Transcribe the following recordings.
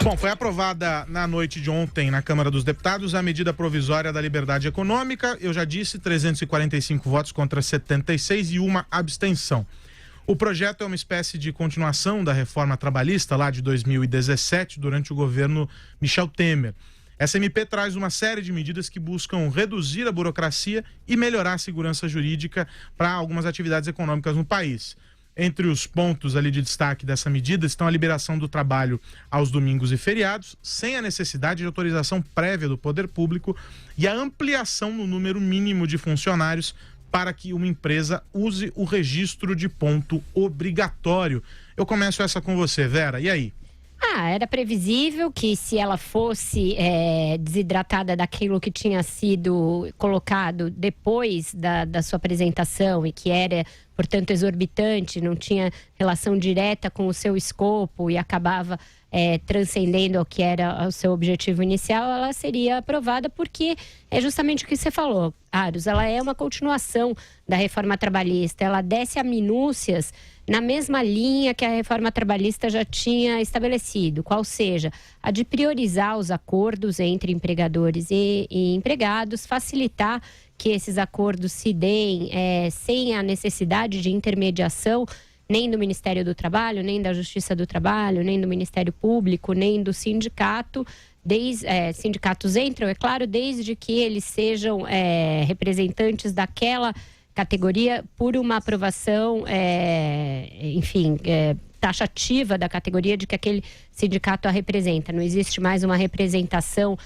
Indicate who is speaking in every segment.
Speaker 1: Bom, foi aprovada na noite de ontem na Câmara dos Deputados a medida provisória da liberdade econômica. Eu já disse, 345 votos contra 76 e uma abstenção. O projeto é uma espécie de continuação da reforma trabalhista lá de 2017, durante o governo Michel Temer. Essa MP traz uma série de medidas que buscam reduzir a burocracia e melhorar a segurança jurídica para algumas atividades econômicas no país. Entre os pontos ali de destaque dessa medida estão a liberação do trabalho aos domingos e feriados, sem a necessidade de autorização prévia do poder público, e a ampliação no número mínimo de funcionários para que uma empresa use o registro de ponto obrigatório. Eu começo essa com você, Vera. E aí?
Speaker 2: Era previsível que, se ela fosse desidratada daquilo que tinha sido colocado depois da sua apresentação e que era, portanto, exorbitante, não tinha relação direta com o seu escopo e acabava transcendendo o que era o seu objetivo inicial, ela seria aprovada, porque é justamente o que você falou, Aros. Ela é uma continuação da reforma trabalhista, ela desce a minúcias na mesma linha que a reforma trabalhista já tinha estabelecido, qual seja a de priorizar os acordos entre empregadores e empregados, facilitar que esses acordos se deem sem a necessidade de intermediação nem do Ministério do Trabalho, nem da Justiça do Trabalho, nem do Ministério Público, nem do sindicato. Sindicatos entram, é claro, desde que eles sejam representantes daquela categoria por uma aprovação, taxativa da categoria de que aquele sindicato a representa. Não existe mais uma representação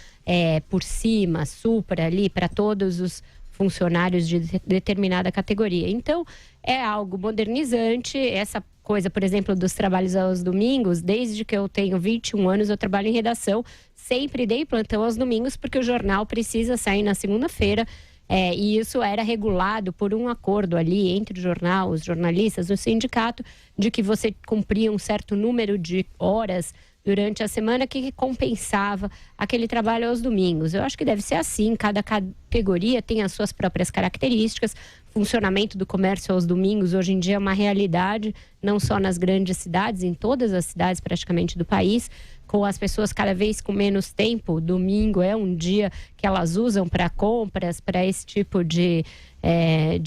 Speaker 2: por cima, supra ali, para todos os funcionários de determinada categoria. Então, é algo modernizante. Essa coisa, por exemplo, dos trabalhos aos domingos, desde que eu tenho 21 anos, eu trabalho em redação, sempre dei plantão aos domingos, porque o jornal precisa sair na segunda-feira, e isso era regulado por um acordo ali entre o jornal, os jornalistas, o sindicato, de que você cumpria um certo número de horas durante a semana que compensava aquele trabalho aos domingos. Eu acho que deve ser assim, cada categoria tem as suas próprias características. Funcionamento do comércio aos domingos hoje em dia é uma realidade, não só nas grandes cidades, em todas as cidades praticamente do país, com as pessoas cada vez com menos tempo. Domingo é um dia que elas usam para compras, para esse tipo de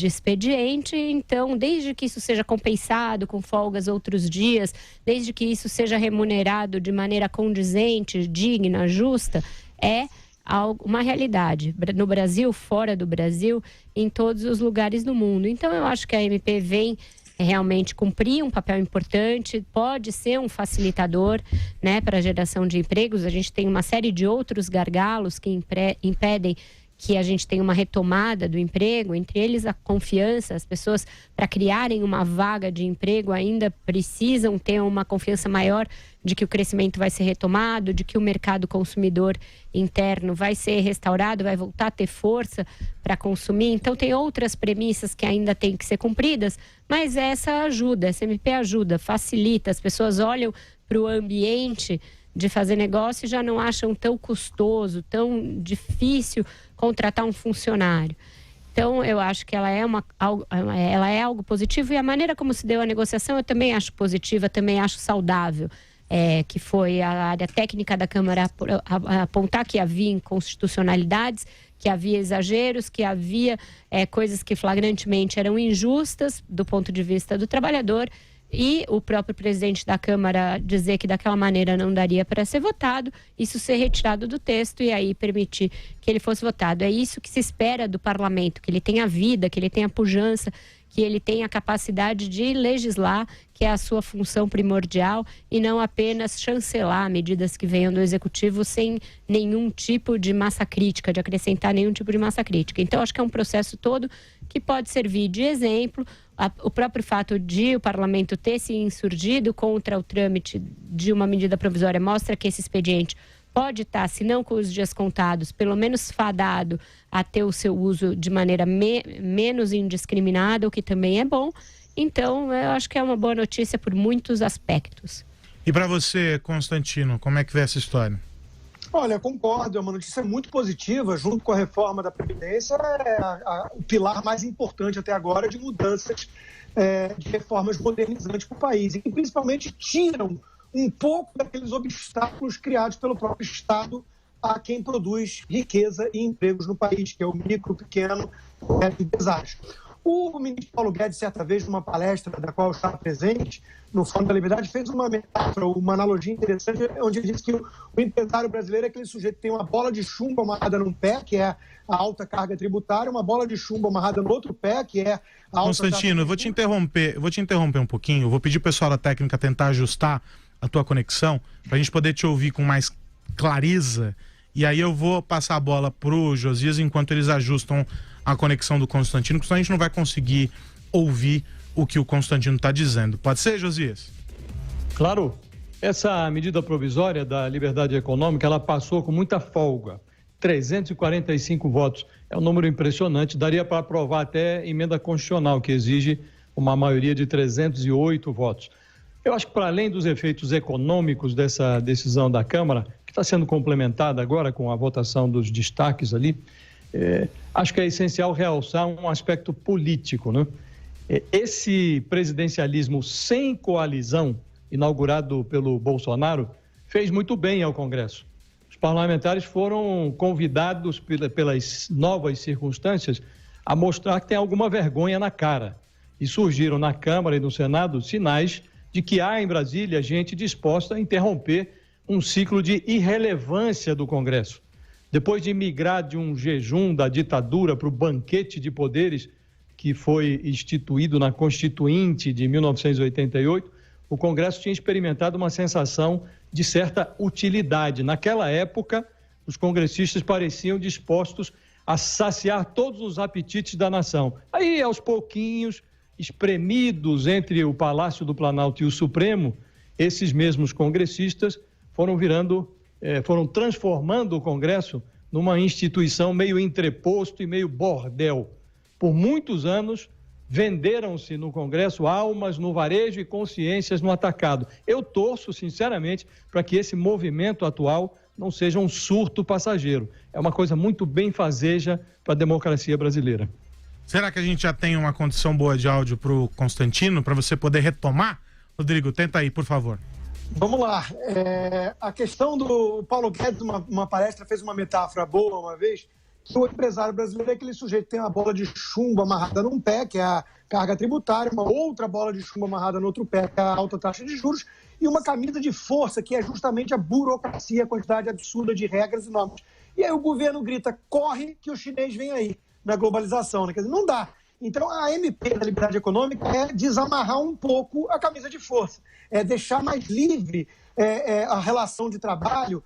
Speaker 2: expediente. Então, desde que isso seja compensado com folgas outros dias, desde que isso seja remunerado de maneira condizente, digna, justa, é uma realidade no Brasil, fora do Brasil, em todos os lugares do mundo. Então, eu acho que a MP vem realmente cumprir um papel importante, pode ser um facilitador, né, para a geração de empregos. A gente tem uma série de outros gargalos que impedem que a gente tenha uma retomada do emprego, entre eles a confiança. As pessoas, para criarem uma vaga de emprego, ainda precisam ter uma confiança maior de que o crescimento vai ser retomado, de que o mercado consumidor interno vai ser restaurado, vai voltar a ter força para consumir. Então, tem outras premissas que ainda têm que ser cumpridas, mas essa ajuda, essa MP ajuda, facilita. As pessoas olham para o ambiente de fazer negócio e já não acham tão custoso, tão difícil contratar um funcionário. Então, eu acho que ela é algo positivo, e a maneira como se deu a negociação eu também acho positiva, também acho saudável. Que foi a área técnica da Câmara apontar que havia inconstitucionalidades, que havia exageros, que havia coisas que flagrantemente eram injustas do ponto de vista do trabalhador, e o próprio presidente da Câmara dizer que daquela maneira não daria para ser votado, isso ser retirado do texto e aí permitir que ele fosse votado. É isso que se espera do parlamento, que ele tenha vida, que ele tenha pujança, que ele tenha a capacidade de legislar, que é a sua função primordial, e não apenas chancelar medidas que venham do executivo sem nenhum tipo de massa crítica, de acrescentar nenhum tipo de massa crítica. Então, acho que é um processo todo que pode servir de exemplo. O próprio fato de o parlamento ter se insurgido contra o trâmite de uma medida provisória mostra que esse expediente pode estar, se não com os dias contados, pelo menos fadado a ter o seu uso de maneira menos indiscriminada, o que também é bom. Então, eu acho que é uma boa notícia por muitos aspectos.
Speaker 1: E para você, Constantino, como é que vê essa história?
Speaker 3: Olha, concordo, é uma notícia muito positiva. Junto com a reforma da Previdência, o pilar mais importante até agora de mudanças, de reformas modernizantes para o país, e que principalmente tiram um pouco daqueles obstáculos criados pelo próprio Estado a quem produz riqueza e empregos no país, que é o micro, pequeno empresário. O ministro Paulo Guedes, certa vez, numa palestra da qual eu estava presente, no Fórum da Liberdade, fez uma metáfora, uma analogia interessante, onde ele disse que o empresário brasileiro é aquele sujeito que tem uma bola de chumbo amarrada num pé, que é a alta carga tributária, uma bola de chumbo amarrada no outro pé, que é a alta
Speaker 1: Constantino, eu vou te interromper um pouquinho, eu vou pedir o pessoal da técnica tentar ajustar a tua conexão, para a gente poder te ouvir com mais clareza, e aí eu vou passar a bola pro Josias enquanto eles ajustam a conexão do Constantino, porque senão a gente não vai conseguir ouvir o que o Constantino está dizendo. Pode ser, Josias?
Speaker 4: Claro. Essa medida provisória da liberdade econômica, ela passou com muita folga. 345 votos. É um número impressionante. Daria para aprovar até emenda constitucional, que exige uma maioria de 308 votos. Eu acho que, para além dos efeitos econômicos dessa decisão da Câmara, que está sendo complementada agora com a votação dos destaques ali, acho que é essencial realçar um aspecto político, né? Esse presidencialismo sem coalizão, inaugurado pelo Bolsonaro, fez muito bem ao Congresso. Os parlamentares foram convidados pelas novas circunstâncias a mostrar que tem alguma vergonha na cara. E surgiram na Câmara e no Senado sinais de que há em Brasília gente disposta a interromper um ciclo de irrelevância do Congresso. Depois de migrar de um jejum da ditadura para o banquete de poderes que foi instituído na Constituinte de 1988, o Congresso tinha experimentado uma sensação de certa utilidade. Naquela época, os congressistas pareciam dispostos a saciar todos os apetites da nação. Aí, aos pouquinhos, espremidos entre o Palácio do Planalto e o Supremo, esses mesmos congressistas foram transformando o Congresso numa instituição meio entreposto e meio bordel. Por muitos anos, venderam-se no Congresso almas no varejo e consciências no atacado. Eu torço, sinceramente, para que esse movimento atual não seja um surto passageiro. É uma coisa muito benfazeja para a democracia brasileira.
Speaker 1: Será que a gente já tem uma condição boa de áudio para o Constantino, para você poder retomar? Rodrigo, tenta aí, por favor.
Speaker 3: Vamos lá. A questão do Paulo Guedes, uma palestra, fez uma metáfora boa uma vez, que o empresário brasileiro é aquele sujeito que tem uma bola de chumbo amarrada num pé, que é a carga tributária, uma outra bola de chumbo amarrada no outro pé, que é a alta taxa de juros, e uma camisa de força, que é justamente a burocracia, a quantidade absurda de regras e normas. E aí o governo grita, corre que o chinês vem aí, na globalização, né? Quer dizer, não dá. Então, a MP da liberdade econômica é desamarrar um pouco a camisa de força, é deixar mais livre a relação de trabalho,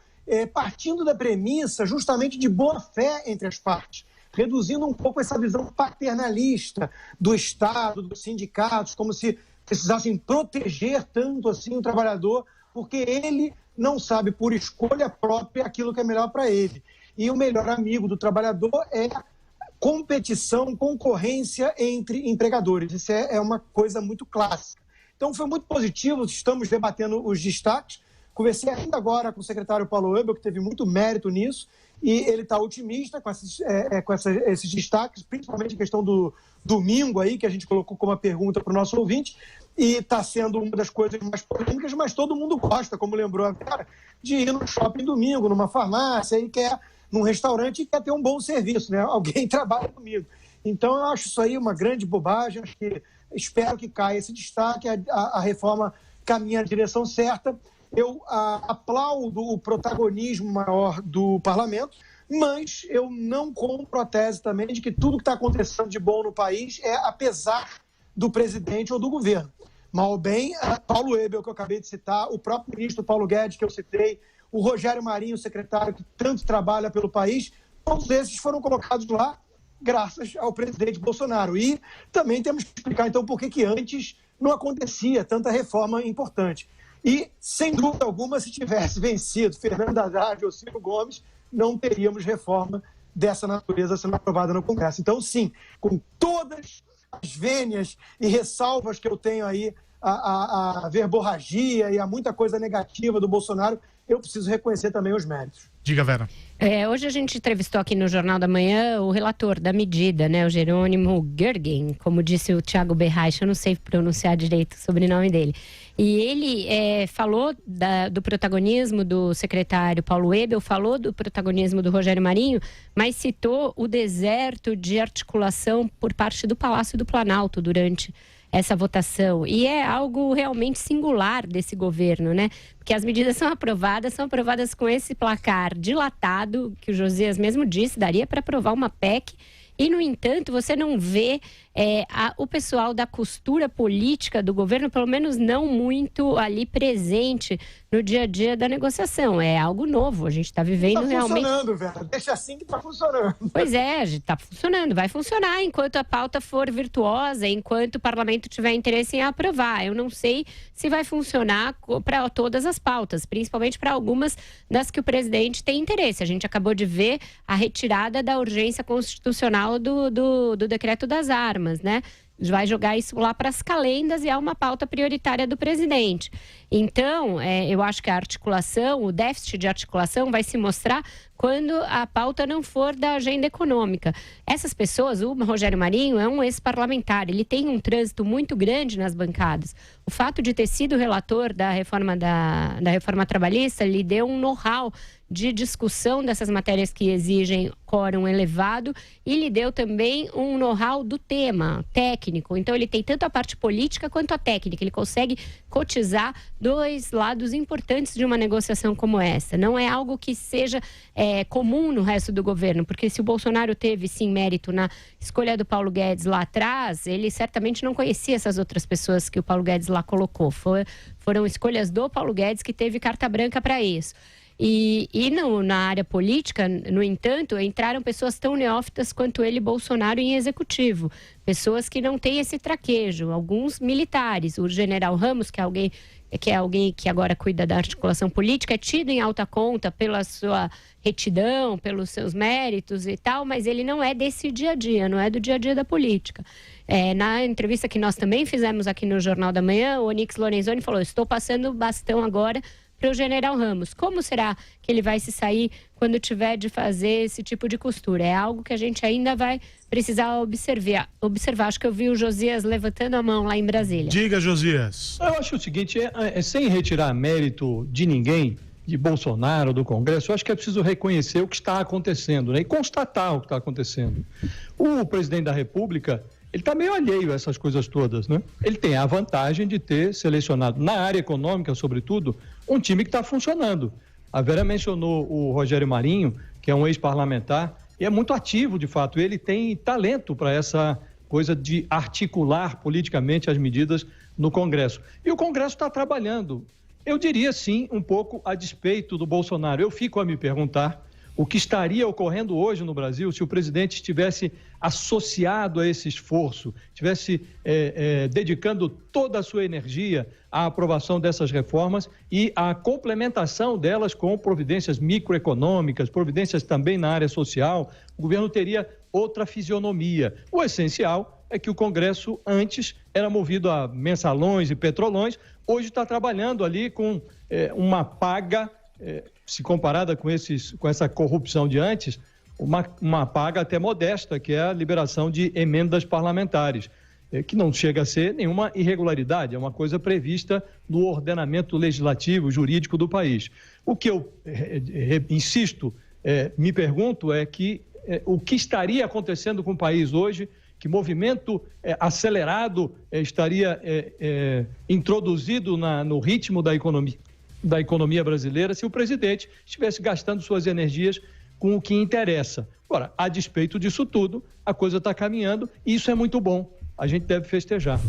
Speaker 3: partindo da premissa justamente de boa-fé entre as partes, reduzindo um pouco essa visão paternalista do Estado, dos sindicatos, como se precisassem proteger tanto assim o trabalhador, porque ele não sabe por escolha própria aquilo que é melhor para ele. E o melhor amigo do trabalhador é competição, concorrência entre empregadores. Isso é uma coisa muito clássica. Então, foi muito positivo, estamos debatendo os destaques. Conversei ainda agora com o secretário Paulo Ebel, que teve muito mérito nisso, e ele está otimista com esses destaques, principalmente a questão do domingo, aí, que a gente colocou como uma pergunta para o nosso ouvinte, e está sendo uma das coisas mais polêmicas, mas todo mundo gosta, como lembrou a Vera, de ir no shopping domingo, numa farmácia, e quer num restaurante e quer ter um bom serviço, né? Alguém trabalha comigo. Então, eu acho isso aí uma grande bobagem, espero que caia esse destaque, a reforma caminha na direção certa. Eu aplaudo o protagonismo maior do parlamento, mas eu não compro a tese também de que tudo que está acontecendo de bom no país é apesar do presidente ou do governo. Mal ou bem, Paulo Ebel, que eu acabei de citar, o próprio ministro Paulo Guedes, que eu citei, o Rogério Marinho, secretário que tanto trabalha pelo país, todos esses foram colocados lá graças ao presidente Bolsonaro. E também temos que explicar, então, por que antes não acontecia tanta reforma importante. E, sem dúvida alguma, se tivesse vencido Fernando Haddad ou Ciro Gomes, não teríamos reforma dessa natureza sendo aprovada no Congresso. Então, sim, com todas as vênias e ressalvas que eu tenho aí a verborragia e a muita coisa negativa do Bolsonaro, eu preciso reconhecer também os méritos.
Speaker 1: Diga, Vera.
Speaker 2: Hoje a gente entrevistou aqui no Jornal da Manhã o relator da medida, né, o Jerônimo Gergen, como disse o Thiago Berraich, eu não sei pronunciar direito o sobrenome dele. E ele falou do protagonismo do secretário Paulo Webel, falou do protagonismo do Rogério Marinho, mas citou o deserto de articulação por parte do Palácio do Planalto durante essa votação. E é algo realmente singular desse governo, né? Porque as medidas são aprovadas com esse placar dilatado, que o Josias mesmo disse, daria para aprovar uma PEC. E, no entanto, você não vê o pessoal da costura política do governo, pelo menos não muito ali presente no dia a dia da negociação. É algo novo, a gente está vivendo realmente...
Speaker 3: Está funcionando, Vera. Deixa assim que está funcionando.
Speaker 2: Pois é, está funcionando, vai funcionar enquanto a pauta for virtuosa, enquanto o parlamento tiver interesse em aprovar. Eu não sei se vai funcionar para todas as pautas, principalmente para algumas das que o presidente tem interesse. A gente acabou de ver a retirada da urgência constitucional do decreto das armas, né? Vai jogar isso lá para as calendas e é uma pauta prioritária do presidente. Então, eu acho que a articulação, o déficit de articulação vai se mostrar quando a pauta não for da agenda econômica. Essas pessoas, o Rogério Marinho é um ex-parlamentar, ele tem um trânsito muito grande nas bancadas. O fato de ter sido relator da reforma trabalhista lhe deu um know-how de discussão dessas matérias que exigem quórum elevado e lhe deu também um know-how do tema técnico. Então, ele tem tanto a parte política quanto a técnica. Ele consegue cotizar dois lados importantes de uma negociação como essa. Não é algo que seja comum no resto do governo, porque se o Bolsonaro teve, sim, mérito na escolha do Paulo Guedes lá atrás, ele certamente não conhecia essas outras pessoas que o Paulo Guedes lá colocou. Foram escolhas do Paulo Guedes que teve carta branca para isso. E na área política, no entanto, entraram pessoas tão neófitas quanto ele, Bolsonaro, em executivo. Pessoas que não têm esse traquejo, alguns militares. O general Ramos, que é alguém que agora cuida da articulação política, é tido em alta conta pela sua retidão, pelos seus méritos e tal, mas ele não é desse dia a dia, não é do dia a dia da política. Na entrevista que nós também fizemos aqui no Jornal da Manhã, o Onyx Lorenzoni falou: estou passando o bastão agora para o general Ramos. Como será que ele vai se sair quando tiver de fazer esse tipo de costura? É algo que a gente ainda vai precisar observar. Acho que eu vi o Josias levantando a mão lá em Brasília.
Speaker 1: Diga, Josias.
Speaker 4: Eu acho o seguinte, sem retirar mérito de ninguém, de Bolsonaro, do Congresso, eu acho que é preciso reconhecer o que está acontecendo, né? E constatar o que está acontecendo. O presidente da República, ele está meio alheio a essas coisas todas, né? Ele tem a vantagem de ter selecionado, na área econômica, sobretudo, um time que está funcionando. A Vera mencionou o Rogério Marinho, que é um ex-parlamentar, e é muito ativo, de fato. Ele tem talento para essa coisa de articular politicamente as medidas no Congresso. E o Congresso está trabalhando, eu diria sim, um pouco a despeito do Bolsonaro. Eu fico a me perguntar o que estaria ocorrendo hoje no Brasil se o presidente estivesse associado a esse esforço, estivesse dedicando toda a sua energia à aprovação dessas reformas e à complementação delas com providências microeconômicas, providências também na área social. O governo teria outra fisionomia. O essencial é que o Congresso antes era movido a mensalões e petrolões, hoje está trabalhando ali com uma paga, se comparada com essa corrupção de antes, uma paga até modesta, que é a liberação de emendas parlamentares, que não chega a ser nenhuma irregularidade, é uma coisa prevista no ordenamento legislativo, jurídico do país. O que eu insisto, me pergunto é o que estaria acontecendo com o país hoje, que movimento acelerado estaria introduzido no ritmo da economia brasileira se o presidente estivesse gastando suas energias com o que interessa. Agora, a despeito disso tudo, a coisa está caminhando e isso é muito bom. A gente deve festejar.